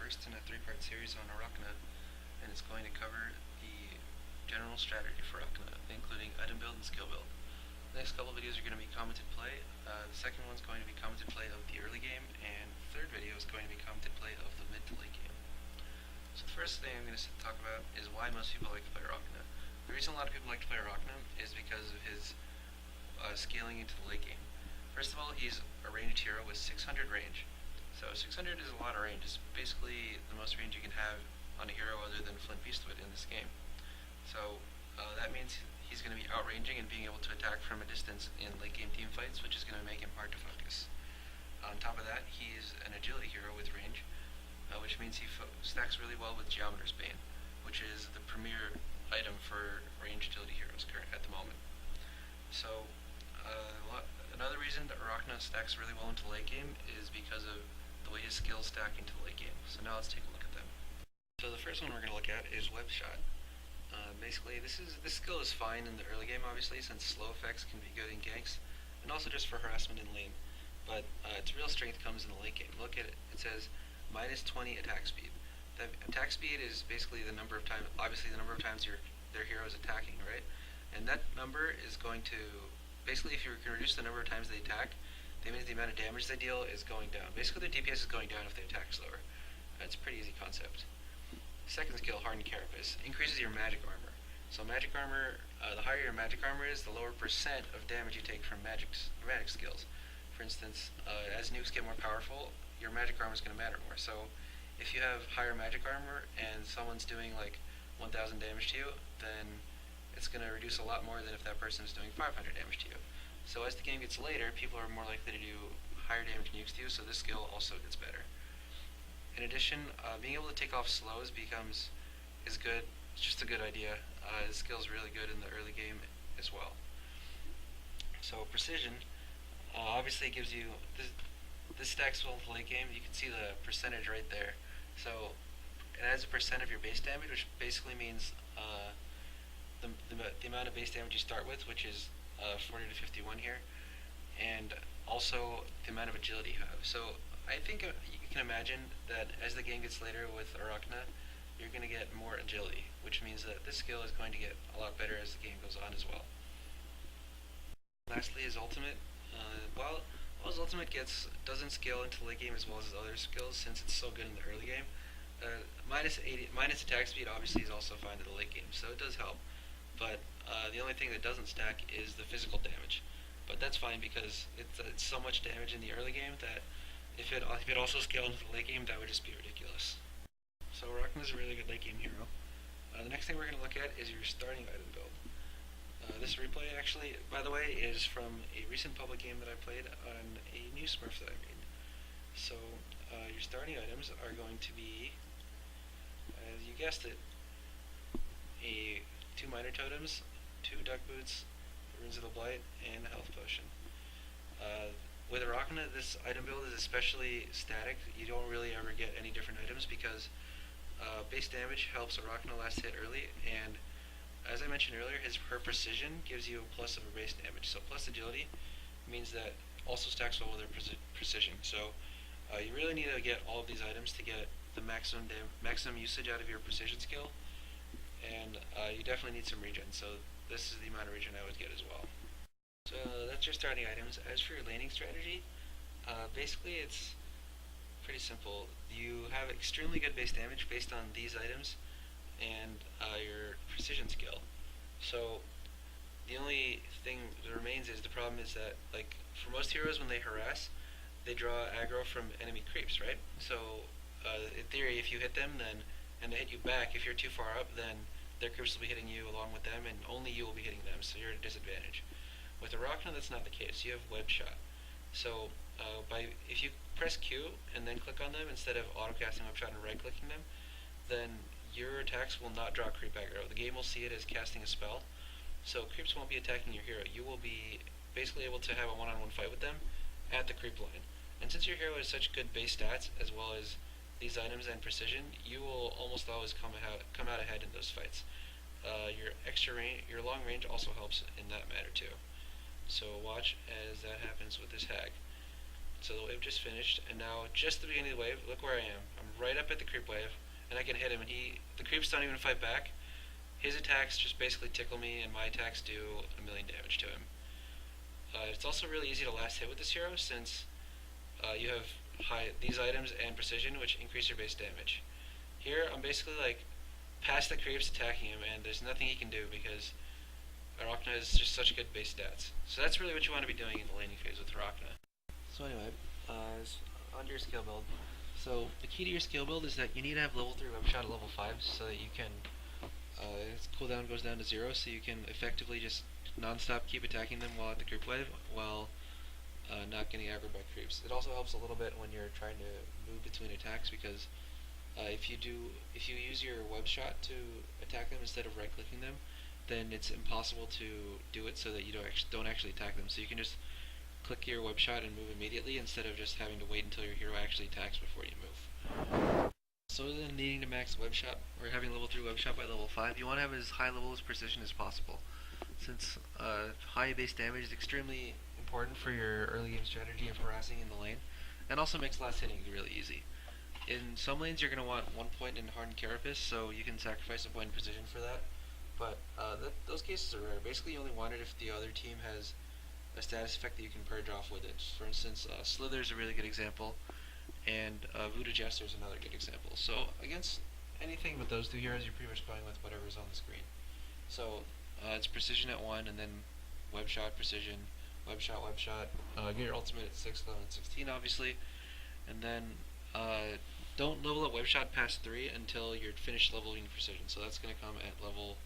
first in a three-part series on Arachna, and it's going to cover the general strategy for Arachna, including item build and skill build. The next couple of videos are going to be commented play. The second one is going to be commented play of the early game, and the third video is going to be commented play of the mid to late game. So the first thing I'm going to talk about is why most people like to play Arachna. The reason a lot of people like to play Arachna is because of his scaling into the late game. First of all, he's a ranged hero with 600 range. So 600 is a lot of range. It's basically the most range you can have on a hero other than Flint Beastwood in this game. So that means he's going to be outranging and being able to attack from a distance in late game team fights, which is going to make him hard to focus. On top of that, he's an agility hero with range, which means he stacks really well with Geometer's Bane, which is the premier item for ranged agility heroes at the moment. So another reason that Arachna stacks really well into late game is because of the way his skills stack into the late game. So now let's take a look at them. So the first one we're going to look at is Web Shot. Basically, this skill is fine in the early game, obviously, since slow effects can be good in ganks, and also just for harassment in lane. But its real strength comes in the late game. Look at it. It says minus 20 attack speed. That attack speed is basically the number of times, obviously the number of times their hero is attacking, right? And that number is going to, basically if you can reduce the number of times they attack, that means the amount of damage they deal is going down. Basically their DPS is going down if they attack slower. It's a pretty easy concept. Second skill, Hardened Carapace, increases your magic armor. So magic armor, the higher your magic armor is, the lower percent of damage you take from magic skills. For instance, as nukes get more powerful, your magic armor is going to matter more. So if you have higher magic armor and someone's doing like 1000 damage to you, then it's going to reduce a lot more than if that person is doing 500 damage to you. So as the game gets later, people are more likely to do higher damage nukes to you, so this skill also gets better. In addition, being able to take off slows is good. It's just a good idea. This skill is really good in the early game as well. So precision, obviously gives you, this stacks well in the late game. You can see the percentage right there. So it adds a percent of your base damage, which basically means the amount of base damage you start with, which is 40 to 51 here, and also the amount of agility you have. So I think you can imagine that as the game gets later with Arachna, you're going to get more agility, which means that this skill is going to get a lot better as the game goes on as well. Lastly, his ultimate. While his ultimate doesn't scale into the late game as well as his other skills, since it's so good in the early game, minus attack speed obviously is also fine in the late game, so it does help. But the only thing that doesn't stack is the physical damage. But that's fine because it's so much damage in the early game that if it also scaled into the late game, that would just be ridiculous. So Arachna is a really good late game hero. The next thing we're going to look at is your starting item build. This replay actually, by the way, is from a recent public game that I played on a new Smurf that I made. So your starting items are going to be, as you guessed it, 2 minor totems, 2 duck boots, runes of the blight, and a health potion. With Arachna, this item build is especially static. You don't really ever get any different items because base damage helps Arachna last hit early, and as I mentioned earlier, her precision gives you a plus of a base damage. So plus agility means that also stacks well with her precision. So you really need to get all of these items to get the maximum usage out of your precision skill, and you definitely need some regen. So this is the amount of regen I would get as well. So that's your starting items. As for your laning strategy, basically it's pretty simple. You have extremely good base damage based on these items and your precision skill. So the only thing that remains is the problem is that, like, for most heroes when they harass, they draw aggro from enemy creeps, right? So in theory, if you hit them and they hit you back, if you're too far up, then their creeps will be hitting you along with them, and only you will be hitting them, so you're at a disadvantage. With Arachna, that's not the case. You have Web Shot. So if you press Q and then click on them instead of auto-casting Web Shot and right-clicking them, then your attacks will not draw creep aggro. The game will see it as casting a spell, so creeps won't be attacking your hero. You will be basically able to have a one-on-one fight with them at the creep line. And since your hero has such good base stats as well as these items and precision, you will almost always come out ahead in those fights. Your long range also helps in that matter too. So watch as that happens with this hag. So the wave just finished, and now just the beginning of the wave, look where I am. I'm right up at the creep wave, and I can hit him, and the creeps don't even fight back. His attacks just basically tickle me, and my attacks do a million damage to him. It's also really easy to last hit with this hero, since you have these items and precision, which increase your base damage. Here, I'm basically like past the creeps attacking him, and there's nothing he can do because Arachna has just such good base stats. So that's really what you want to be doing in the laning phase with Arachna. So anyway, onto your skill build. So the key to your skill build is that you need to have level 3 web shot at level 5 so that you can, its cooldown goes down to 0, so you can effectively just non-stop keep attacking them while at the creep wave, while not getting aggroed by creeps. It also helps a little bit when you're trying to move between attacks, because if you use your web shot to attack them instead of right-clicking them, then it's impossible to do it so that you don't actually attack them. So you can just click your web shot and move immediately instead of just having to wait until your hero actually attacks before you move. So other than needing to max web shot or having level 3 web shot by level 5, you want to have as high level of precision as possible, since high base damage is extremely important for your early game strategy of harassing in the lane, and also makes last hitting really easy. In some lanes you're going to want 1 point in hardened carapace, so you can sacrifice a point in precision for that, but those cases are rare. Basically you only want it if the other team has a status effect that you can purge off with it. For instance, Slither is a really good example, and Voodoo Jester is another good example. So against anything but those two heroes, you're pretty much going with whatever's on the screen. So it's precision at 1, and then web shot, precision, web shot, get your ultimate at 6, 11, 16 obviously, and then don't level up web shot past 3 until you're finished leveling precision. So that's going to come at level,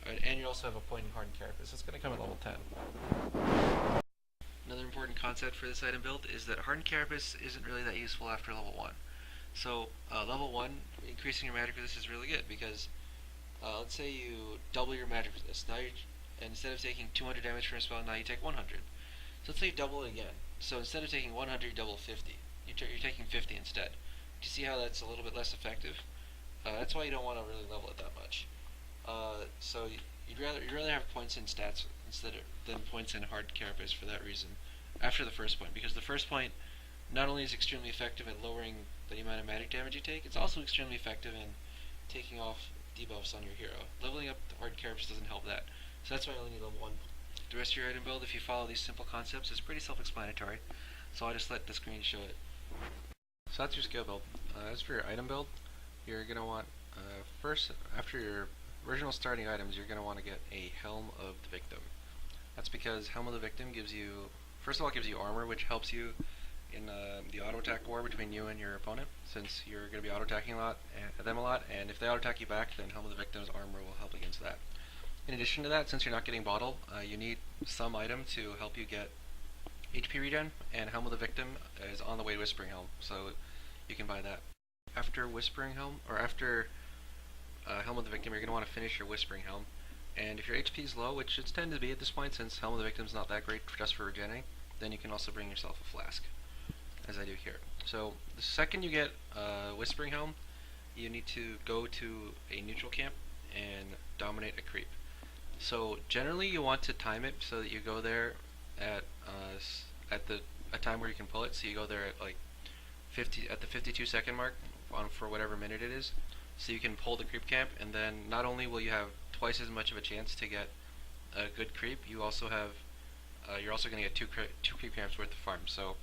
and you also have a point in hardened carapace, so it's going to come at level 10. Another important concept for this item build is that hardened carapace isn't really that useful after level 1. So level 1, increasing your magic resist is really good, because let's say you double your magic resist. Now and instead of taking 200 damage from a spell, now you take 100. So let's say you double it again. So instead of taking 100, you double 50. You're taking 50 instead. Do you see how that's a little bit less effective? That's why you don't want to really level it that much. So you'd rather have points in stats than points in hard carapace for that reason. After the first point, because the first point not only is extremely effective at lowering the amount of magic damage you take, it's also extremely effective in taking off debuffs on your hero. Leveling up the hard carapace doesn't help that, so that's why you only need level 1. The rest of your item build, if you follow these simple concepts, is pretty self-explanatory. So I'll just let the screen show it. So that's your skill build. As for your item build, you're going to want, first, after your original starting items, you're going to want to get a Helm of the Victim. That's because Helm of the Victim gives you, first of all, it gives you armor, which helps you in the auto attack war between you and your opponent, since you're going to be auto attacking them a lot, and if they auto attack you back, then Helm of the Victim's armor will help against that. In addition to that, since you're not getting bottle, you need some item to help you get HP regen, and Helm of the Victim is on the way to Whispering Helm, so you can buy that. After Whispering Helm, or after Helm of the Victim, you're going to want to finish your Whispering Helm, and if your HP is low, which it's tended to be at this point since Helm of the Victim is not that great just for regenerating, then you can also bring yourself a flask, as I do here. So the second you get Whispering Helm, you need to go to a neutral camp and dominate a creep. So generally you want to time it so that you go there at a time where you can pull it. So you go there at like at the 52-second mark for whatever minute it is, so you can pull the creep camp, and then not only will you have twice as much of a chance to get a good creep, you're also going to get two creep camps worth of farm. So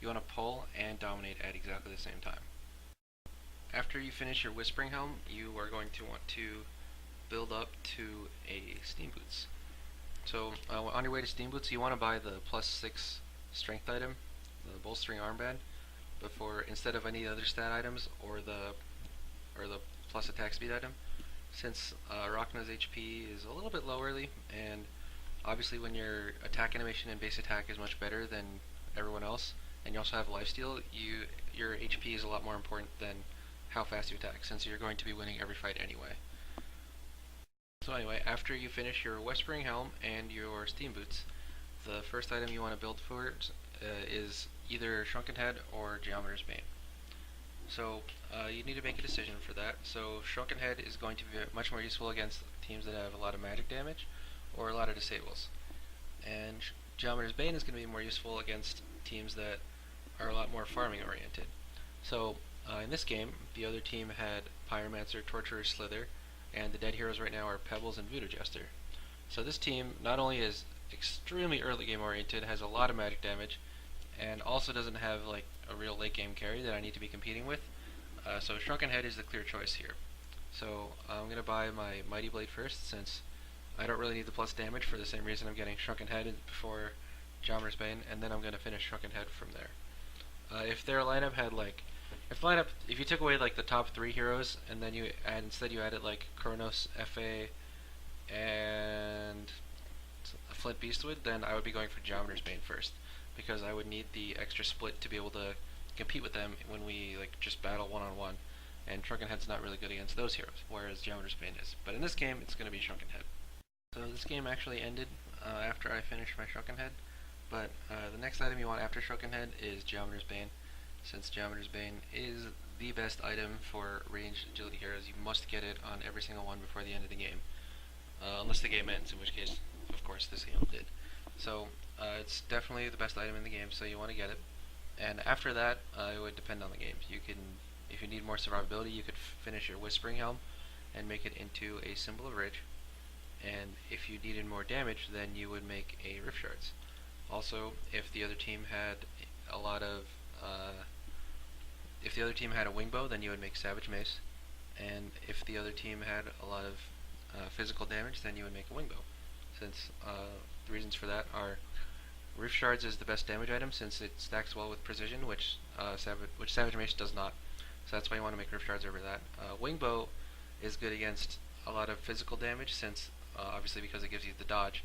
you want to pull and dominate at exactly the same time. After you finish your Whispering Helm, you are going to want to build up to a Steam Boots. So on your way to Steam Boots, you want to buy the +6 strength item, the bolstering armband, instead of any other stat items or the plus attack speed item, since Arachna's HP is a little bit low early, and obviously when your attack animation and base attack is much better than everyone else, and you also have lifesteal, your HP is a lot more important than how fast you attack, since you're going to be winning every fight anyway. So anyway, after you finish your Whispering Helm and your Steam Boots, the first item you want to build for is either Shrunken Head or Geometer's Bane. So you need to make a decision for that. So Shrunken Head is going to be much more useful against teams that have a lot of magic damage or a lot of disables, and Geometer's Bane is going to be more useful against teams that are a lot more farming oriented. So in this game, the other team had Pyromancer, Torturer, Slither, and the dead heroes right now are Pebbles and Voodoo Jester. So this team not only is extremely early game oriented, has a lot of magic damage, and also doesn't have like a real late game carry that I need to be competing with. So Shrunken Head is the clear choice here. So I'm going to buy my Mighty Blade first, since I don't really need the plus damage for the same reason I'm getting Shrunken Head before Jommer's Bane, and then I'm going to finish Shrunken Head from there. If their lineup had like, if you took away like the top 3 heroes and then instead you added like Kronos, FA, and a Flint Beastwood, then I would be going for Jommer's Bane first, because I would need the extra split to be able to compete with them when we like just battle one-on-one, and Shrunken Head's not really good against those heroes, whereas Jommer's Bane is. But in this game, it's going to be Shrunken Head. So this game actually ended after I finished my Shrunken Head, but the next item you want after Shrunken Head is Jommer's Bane. Since Jommer's Bane is the best item for ranged agility heroes, you must get it on every single one before the end of the game. Unless the game ends, in which case, of course, this game did. So it's definitely the best item in the game, so you want to get it. And after that, it would depend on the game. You can, if you need more survivability, you could finish your Whispering Helm and make it into a Symbol of Rage. And if you needed more damage, then you would make a Rift Shards. Also, if the other team had a lot of, if the other team had a Wingbow, then you would make Savage Mace. And if the other team had a lot of physical damage, then you would make a Wingbow. Since the reasons for that are, Rift Shards is the best damage item since it stacks well with precision, which Savage Mace does not. So that's why you want to make Rift Shards over that. Wingbow is good against a lot of physical damage, since obviously because it gives you the dodge,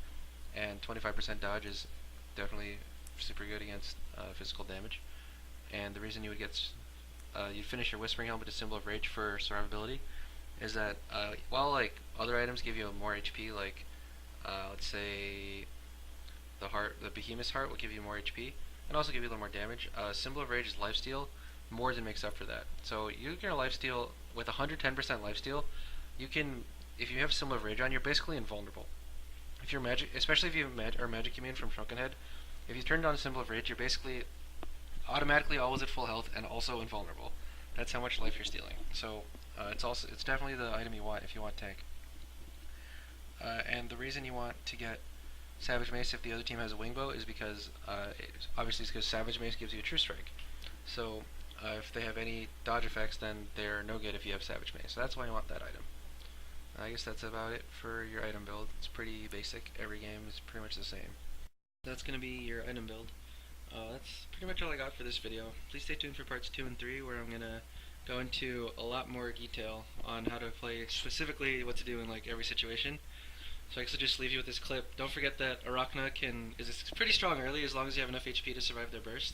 and 25% dodge is definitely super good against physical damage. And the reason you would get you'd finish your Whispering Helm with a Symbol of Rage for survivability is that while like other items give you more HP, like let's say the Behemoth's Heart will give you more HP and also give you a little more damage. Symbol of Rage's lifesteal more than makes up for that. So you can lifesteal with 110% lifesteal. You can, if you have Symbol of Rage on, you're basically invulnerable. If you're magic, especially if you are magic immune from Shrunken Head, if you turn on a Symbol of Rage, you're basically automatically always at full health and also invulnerable. That's how much life you're stealing. So it's definitely the item you want if you want tank. And the reason you want to get Savage Mace if the other team has a Wingbow is because obviously it's because Savage Mace gives you a True Strike. So if they have any dodge effects, then they're no good if you have Savage Mace. So that's why you want that item. I guess that's about it for your item build. It's pretty basic. Every game is pretty much the same. That's going to be your item build. That's pretty much all I got for this video. Please stay tuned for parts 2 and 3, where I'm going to go into a lot more detail on how to play, specifically what to do in like every situation. So I guess I'll just leave you with this clip. Don't forget that Arachna is pretty strong early as long as you have enough HP to survive their burst.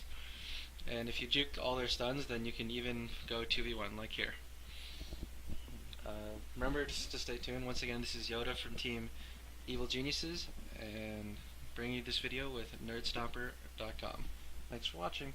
And if you juke all their stuns, then you can even go 2v1 like here. Remember just to stay tuned. Once again, this is Yoda from Team Evil Geniuses, and bringing you this video with Nerdstomper.com. Thanks for watching.